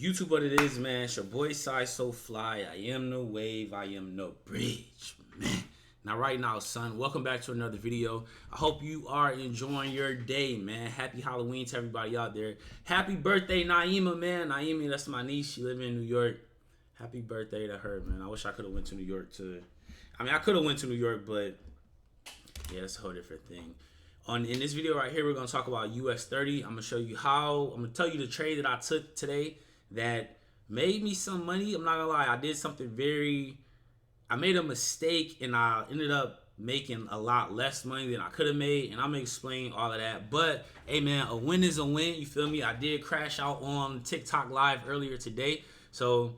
YouTube what it is, man. It's your boy Sayysooflyy. I am no wave, I am no bridge, man. Now right now, son, welcome back to another video. I hope you are enjoying your day, man. Happy Halloween to everybody out there. Happy birthday, Naima, man. Naima, that's my niece. She live in New York. Happy birthday to her, man. I wish I could have went to New York I could have went to New York, but yeah, that's a whole different thing. In this video right here, we're going to talk about US30. I'm going to show you I'm going to tell you the trade that I took today that made me some money. I'm not going to lie. I did something I made a mistake and I ended up making a lot less money than I could have made. And I'm going to explain all of that. But, hey, man, a win is a win. You feel me? I did crash out on TikTok live earlier today. So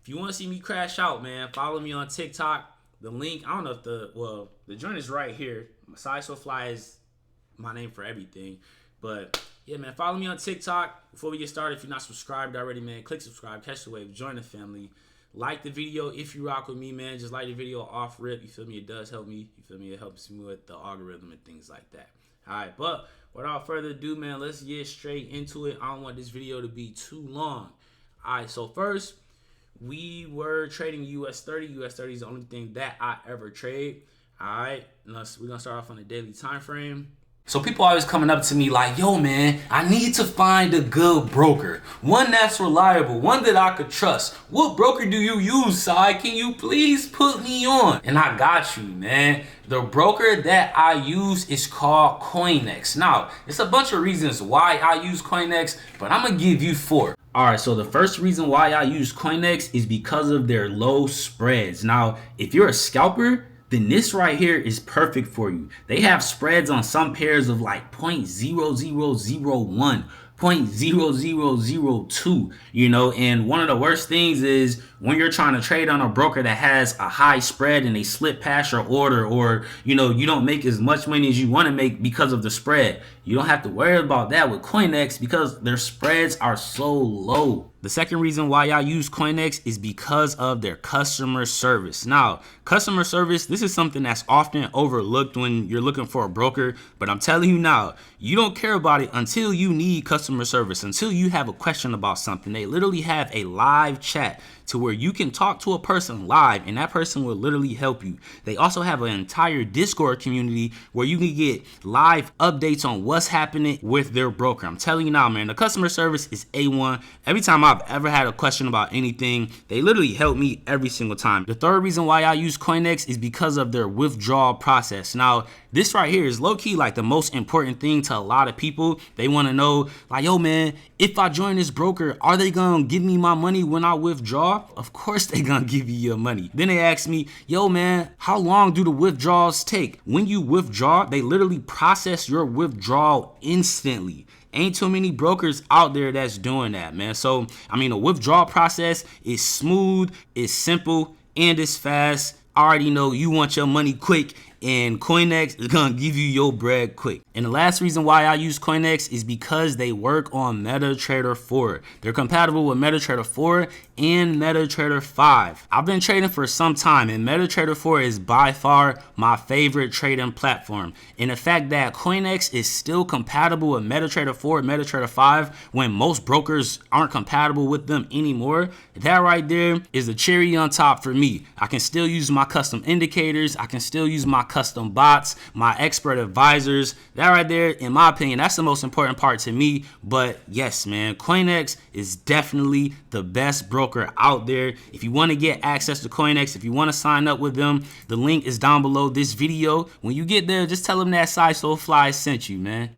if you want to see me crash out, man, follow me on TikTok. The link, I don't know if the joint is right here. Sayysooflyy is my name for everything. But yeah, man, follow me on TikTok. Before we get started, if you're not subscribed already, man, click subscribe, catch the wave, join the family. Like the video if you rock with me, man. Just like the video off rip. You feel me? It does help me. You feel me? It helps me with the algorithm and things like that. All right, but without further ado, man, let's get straight into it. I don't want this video to be too long. All right, so first, we were trading US30. US30 is the only thing that I ever trade. All right, we're going to start off on the daily time frame. So people always coming up to me like, yo, man, I need to find a good broker. One that's reliable, one that I could trust. What broker do you use, Sai? Can you please put me on? And I got you, man. The broker that I use is called Coinex. Now, it's a bunch of reasons why I use Coinex, but I'm going to give you 4. All right, so the first reason why I use Coinex is because of their low spreads. Now, if you're a scalper, then this right here is perfect for you. They have spreads on some pairs of like 0.0001, 0.0002, you know, and one of the worst things is when you're trying to trade on a broker that has a high spread and they slip past your order, or, you know, you don't make as much money as you want to make because of the spread. You don't have to worry about that with Coinex because their spreads are so low. The second reason why I use Coinex is because of their customer service. Now, customer service, this is something that's often overlooked when you're looking for a broker, but I'm telling you now, you don't care about it until you need customer service, until you have a question about something. They literally have a live chat to where you can talk to a person live and that person will literally help you. They also have an entire Discord community where you can get live updates on what's happening with their broker. I'm telling you now, man, the customer service is A1. Every time I've ever had a question about anything, they literally help me every single time. The third reason why I use Coinex is because of their withdrawal process. Now, this right here is low-key like the most important thing to a lot of people. They want to know, like, yo, man, if I join this broker, are they gonna give me my money when I withdraw? Of course they gonna give you your money. Then they ask me, yo, man, how long do the withdrawals take? When you withdraw, they literally process your withdrawal instantly. Ain't too many brokers out there that's doing that, man. So, I mean, the withdrawal process is smooth, it's simple, and it's fast. I already know you want your money quick, and Coinex is gonna give you your bread quick. And the last reason why I use Coinex is because they work on MetaTrader 4. They're compatible with MetaTrader 4 and MetaTrader 5. I've been trading for some time, and MetaTrader 4 is by far my favorite trading platform. And the fact that Coinex is still compatible with MetaTrader 4 and MetaTrader 5 when most brokers aren't compatible with them anymore, that right there is the cherry on top for me. I can still use my custom indicators. I can still use my custom bots, my expert advisors. That right there, in my opinion, that's the most important part to me. But yes, man, Coinex is definitely the best broker out there. If you want to get access to Coinex, if you want to sign up with them, the link is down below this video. When you get there, just tell them that Sayysooflyy sent you, man.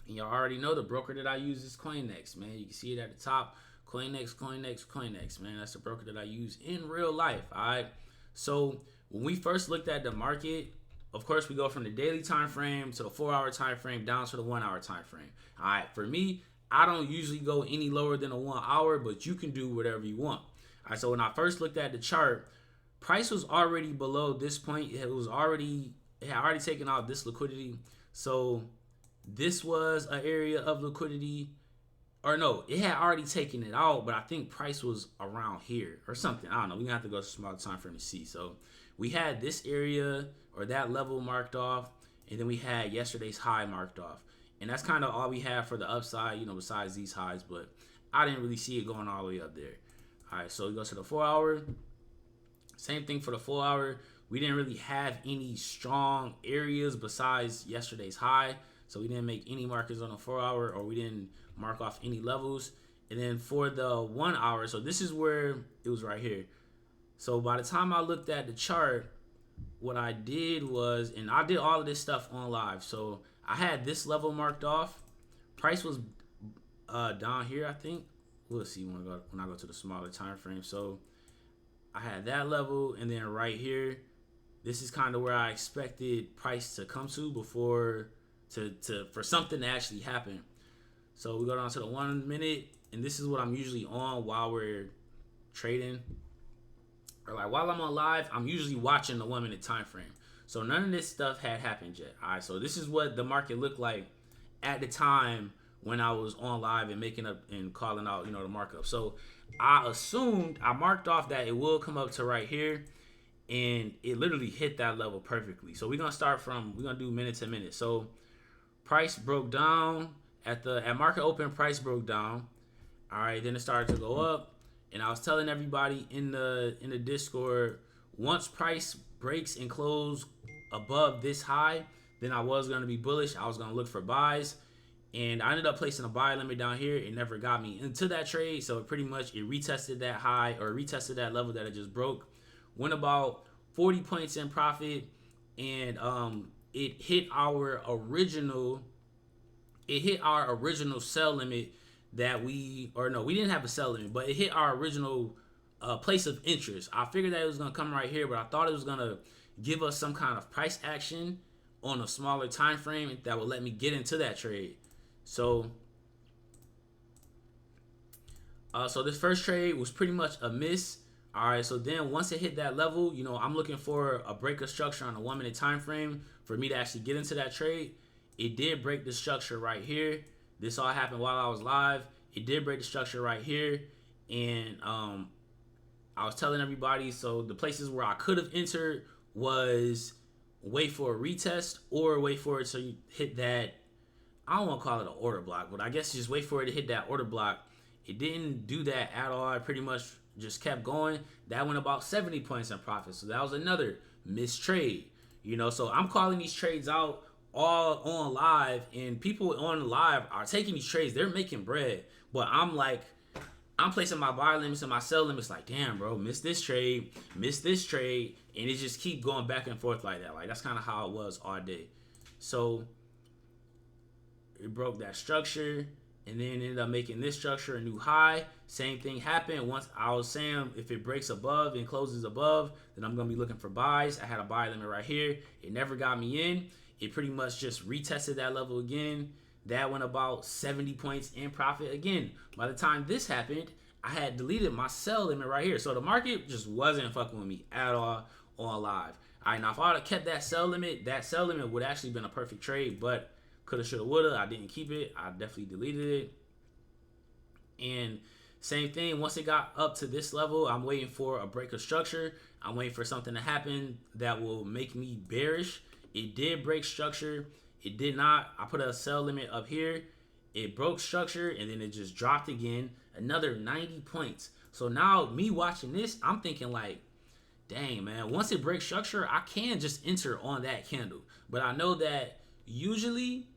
And y'all already know the broker that I use is Coinex, man. You can see it at the top. Coinex, Coinex, Coinex, man. That's the broker that I use in real life, all right? So when we first looked at the market, of course, we go from the daily time frame to the 4-hour time frame down to the 1-hour time frame. All right, for me, I don't usually go any lower than a 1 hour, but you can do whatever you want. All right, so when I first looked at the chart, price was already below this point. It had already taken out this liquidity. So this was an area of liquidity. Or no, it had already taken it out, but I think price was around here or something. I don't know. We're going to have to go to smaller time frame to see. So we had this area or that level marked off, and then we had yesterday's high marked off. And that's kind of all we have for the upside, you know, besides these highs. But I didn't really see it going all the way up there. All right, so we go to the 4 hour. Same thing for the 4 hour. We didn't really have any strong areas besides yesterday's high. So we didn't make any markers on the 4 hour, or we didn't mark off any levels. And then for the 1 hour, so this is where it was right here. So by the time I looked at the chart, what I did was, and I did all of this stuff on live. So I had this level marked off. Price was down here, I think. We'll see when I go to the smaller time frame. So I had that level, and then right here, this is kind of where I expected price to come to before for something to actually happen. So we go down to the 1 minute, and this is what I'm usually on while we're trading. Or like while I'm on live, I'm usually watching the 1 minute time frame. So none of this stuff had happened yet. All right, so this is what the market looked like at the time when I was on live and making up and calling out, the markup. So I assumed, I marked off that it will come up to right here, and it literally hit that level perfectly. So we're gonna do minute to minute. So price broke down at market open. Price broke down. All right, then it started to go up, and I was telling everybody in the Discord, once price breaks and close above this high, then I was gonna be bullish. I was gonna look for buys. And I ended up placing a buy limit down here. It never got me into that trade. So it retested that high, or retested that level that it just broke. Went about 40 points in profit. And it hit our original sell limit that we didn't have a sell limit, but it hit our original place of interest. I figured that it was going to come right here, but I thought it was going to give us some kind of price action on a smaller time frame that would let me get into that trade. So this first trade was pretty much a miss. All right, so then once it hit that level, I'm looking for a break of structure on a 1 minute time frame for me to actually get into that trade. It did break the structure right here. This all happened while I was live. It did break the structure right here, and I was telling everybody, so the places where I could have entered was wait for a retest or wait for it to hit that, I don't want to call it an order block, but I guess just wait for it to hit that order block. It didn't do that at all. I pretty much just kept going. That went about 70 points in profit. So that was another missed trade. So I'm calling these trades out all on live, and people on live are taking these trades. They're making bread. But I'm placing my buy limits and my sell limits like, damn, bro, missed this trade, and it just keep going back and forth like that. Like, that's kind of how it was all day. So it broke that structure, and then ended up making this structure a new high. Same thing happened. Once I was saying, if it breaks above and closes above, then I'm going to be looking for buys. I had a buy limit right here. It never got me in. It pretty much just retested that level again. That went about 70 points in profit again. By the time this happened, I had deleted my sell limit right here. So the market just wasn't fucking with me at all on live. All right, now if I would have kept that sell limit would actually been a perfect trade, but coulda, shoulda, woulda. I didn't keep it. I definitely deleted it. And same thing, once it got up to this level, I'm waiting for a break of structure. I'm waiting for something to happen that will make me bearish. It did break structure. It did not. I put a sell limit up here. It broke structure, and then it just dropped again. Another 90 points. So now me watching this, I'm thinking like, dang, man, once it breaks structure, I can just enter on that candle. But I know that usually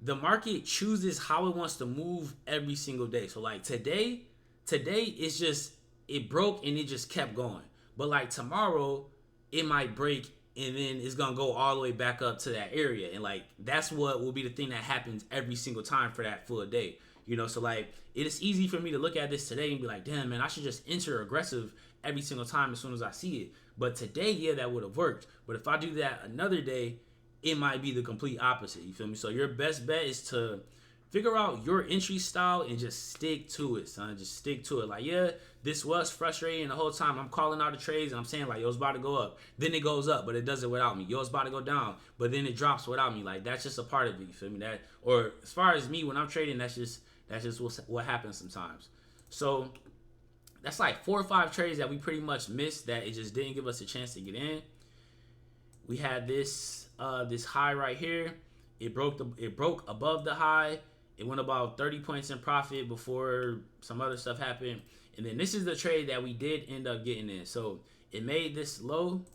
the market chooses how it wants to move every single day. So like today it's just, it broke and it just kept going. But like tomorrow, it might break and then it's gonna go all the way back up to that area. And like that's what will be the thing that happens every single time for that full day. So like it is easy for me to look at this today and be like, damn, man, I should just enter aggressive every single time as soon as I see it. But today, yeah, that would have worked. But if I do that another day, it might be the complete opposite. You feel me? So your best bet is to figure out your entry style and just stick to it, son. Just stick to it. Like, yeah, this was frustrating the whole time. I'm calling out the trades and I'm saying like, yo, it's about to go up. Then it goes up, but it does it without me. Yo, it's about to go down, but then it drops without me. Like, that's just a part of it. You feel me? That, or as far as me when I'm trading, that's just what happens sometimes. So that's like 4 or 5 trades that we pretty much missed that it just didn't give us a chance to get in. We had this high right here. It broke above the high, It went about 30 points in profit before some other stuff happened. And then this is the trade that we did end up getting in. So it made this low.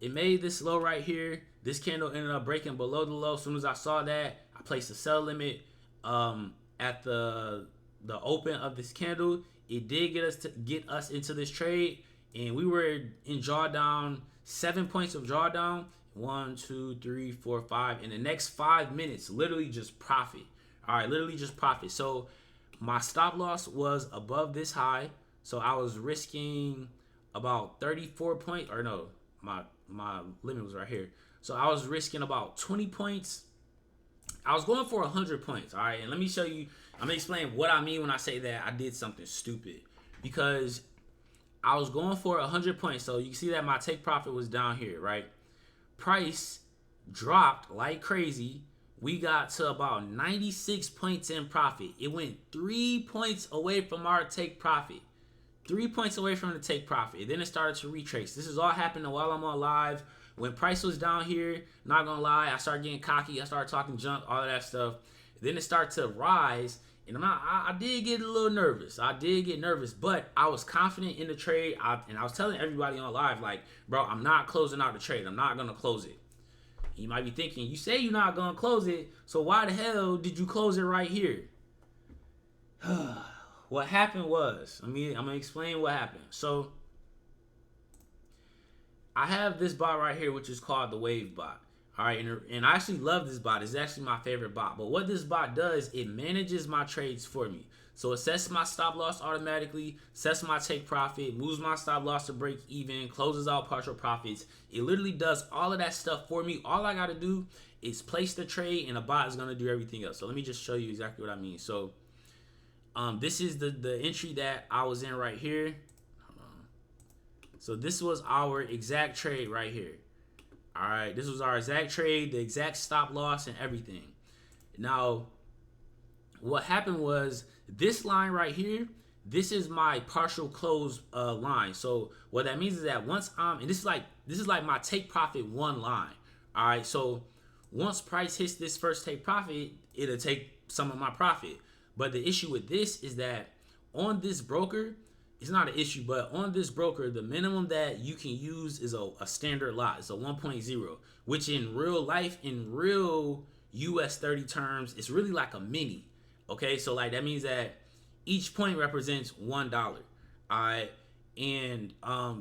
It made this low right here. This candle ended up breaking below the low. As soon as I saw that, I placed a sell limit at the open of this candle. It did get us into this trade, and we were in drawdown, 7 points of drawdown. 1, 2, 3, 4, 5. In the next 5 minutes, literally just profit. All right, literally just profit. So my stop loss was above this high, so I was risking about 34 points, or no, my limit was right here. So I was risking about 20 points. I was going for 100 points, all right? And let me show you, I'm going to explain what I mean when I say that I did something stupid. Because I was going for 100 points. So you can see that my take profit was down here, right? Price dropped like crazy. We got to about 96 points in profit. It went 3 points away from our take profit. 3 points away from the take profit. Then it started to retrace. This is all happening while I'm on live. When price was down here, not gonna lie, I started getting cocky. I started talking junk, all of that stuff. Then it started to rise, and I did get a little nervous. I did get nervous, but I was confident in the trade. And I was telling everybody on live, like, bro, I'm not closing out the trade. I'm not gonna close it. You might be thinking, you say you're not gonna close it, so why the hell did you close it right here? What happened was, I'm gonna explain what happened. So I have this bot right here, which is called the Wave bot. All right, and I actually love this bot. It's actually my favorite bot. But what this bot does, it manages my trades for me. So it sets my stop loss automatically, sets my take profit, moves my stop loss to break even, closes out partial profits. It literally does all of that stuff for me. All I got to do is place the trade, and the bot is going to do everything else. So let me just show you exactly what I mean. So this is the entry that I was in right here. So this was our exact trade right here. All right, this was our exact trade, the exact stop loss and everything. Now, what happened was this line right here, this is my partial close line. So what that means is that once and this is like my take profit one line. All right, so once price hits this first take profit, it'll take some of my profit. But the issue with this is that on this broker, it's not an issue, but on this broker, the minimum that you can use is a standard lot. It's a 1.0, which in real life, in real US30 terms, it's really like a mini. Okay, so like that means that each point represents $1. All right, and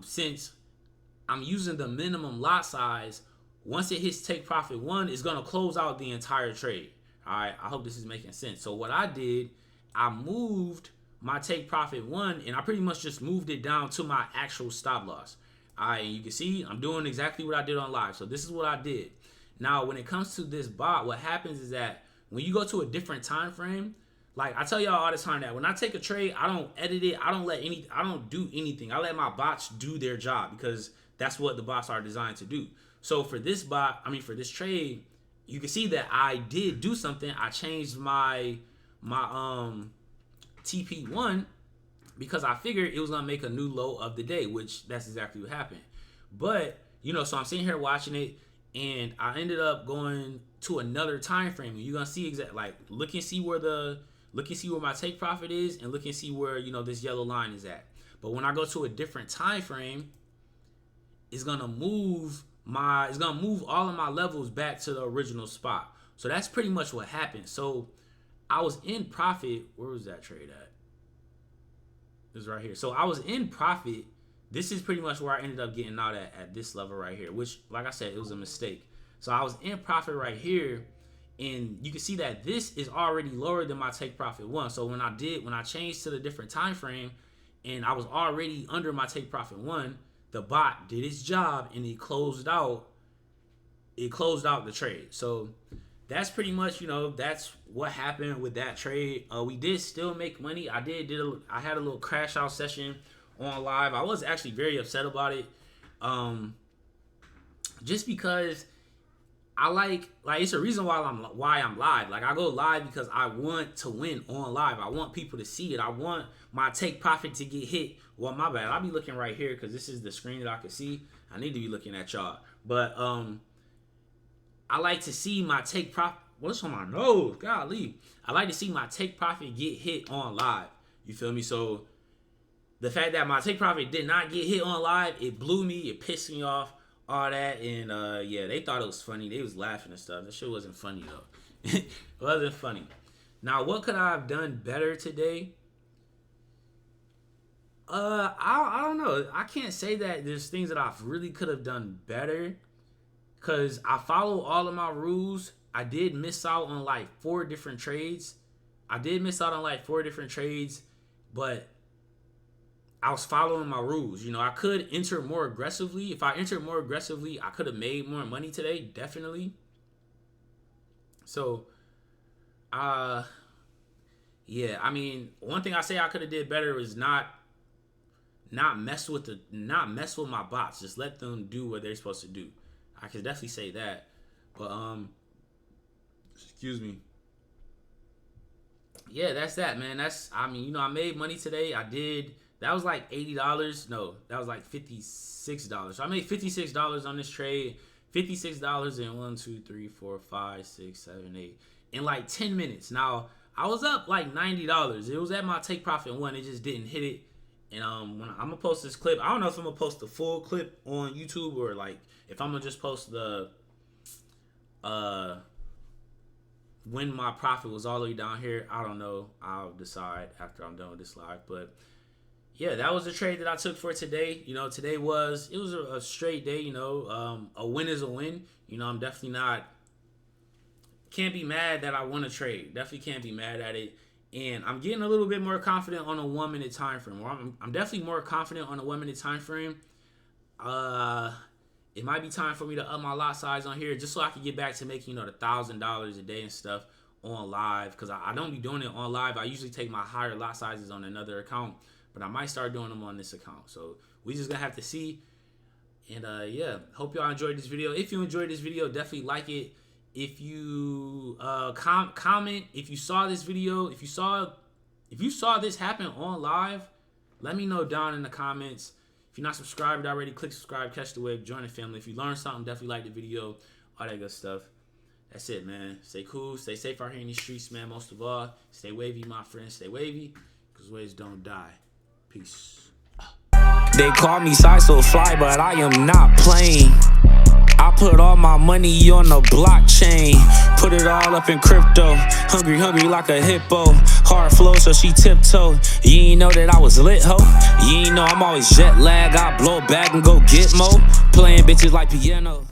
since I'm using the minimum lot size, once it hits take profit 1, it's gonna close out the entire trade. All right, I hope this is making sense. So what I did, I moved my take profit 1, and I pretty much just moved it down to my actual stop loss. All right, you can see I'm doing exactly what I did on live. So this is what I did. Now, when it comes to this bot, what happens is that when you go to a different time frame, like I tell y'all all the time that when I take a trade, I don't edit it. I don't do anything. I let my bots do their job because that's what the bots are designed to do. So for this bot, for this trade, you can see that I did do something. I changed my TP1 because I figured it was gonna make a new low of the day, which that's exactly what happened. But so I'm sitting here watching it, and I ended up going to another time frame. You're gonna see look and see where my take profit is, and look and see where this yellow line is at. But when I go to a different time frame, it's gonna move all of my levels back to the original spot. So that's pretty much what happened. So I was in profit. Where was that trade at? It was right here. So I was in profit. This is pretty much where I ended up getting out at this level right here, which, like I said, it was a mistake. So I was in profit right here, and you can see that this is already lower than my take profit 1. So when I changed to the different time frame, and I was already under my take profit 1, the bot did its job, and it closed out the trade. So that's pretty much, that's what happened with that trade. We did still make money. I had a little crash out session on live. I was actually very upset about it, just because I like it's a reason why I'm live. Like I go live because I want to win on live. I want people to see it. I want my take profit to get hit. Well, my bad. I'll be looking right here because this is the screen that I can see. I need to be looking at y'all, but I like to see my take profit. what's on my nose? Golly. I like to see my take profit get hit on live. You feel me? So the fact that my take profit did not get hit on live, it blew me. It pissed me off. All that. And yeah, they thought it was funny. They was laughing and stuff. That shit wasn't funny though. It wasn't funny. Now, what could I have done better today? I don't know. I can't say that there's things that I really could have done better, because I follow all of my rules. I did miss out on like 4 different trades. But I was following my rules. You know, I could enter more aggressively. If I entered more aggressively, I could have made more money today, definitely. So, yeah, I mean, one thing I say I could have did better was not mess with my bots. Just let them do what they're supposed to do. I could definitely say that. But excuse me. Yeah, that's that, man. I mean, you know, I made money today. That was like $80. No, that was like $56. So I made $56 on this trade. $56 in 1, 2, 3, 4, 5, 6, 7, 8 in like 10 minutes. Now, I was up like $90. It was at my take profit one. It just didn't hit it. And when I'm gonna post this clip, I don't know if I'm gonna post the full clip on YouTube, or like if I'm gonna just post the when my profit was all the way down here. I don't know. I'll decide after I'm done with this live. But yeah, that was the trade that I took for today. You know, today was a straight day. You know, a win is a win. You know, I'm definitely can't be mad that I won a trade. Definitely can't be mad at it. And I'm getting a little bit more confident on a 1 minute time frame. I'm definitely more confident on a 1 minute time frame. It might be time for me to up my lot size on here, just so I can get back to making, you know, the $1,000 a day and stuff on live. Because I don't be doing it on live. I usually take my higher lot sizes on another account, but I might start doing them on this account. So we just gonna have to see. And yeah, hope y'all enjoyed this video. If you enjoyed this video, definitely like it. If you comment, if you saw this video, if you saw this happen on live, let me know down in the comments. If you're not subscribed already, click subscribe, catch the wave, join the family. If you learned something, definitely like the video, all that good stuff. That's it, man. Stay cool, stay safe out here in these streets, man. Most of all, stay wavy, my friends. Stay wavy, because waves don't die. Peace. They call me Sayysooflyy, but I am not playing. I put all my money on the blockchain, put it all up in crypto. Hungry like a hippo. Hard flow, so she tiptoe. You ain't know that I was lit, ho. You ain't know I'm always jet lag. I blow back and go get mo. Playing bitches like piano.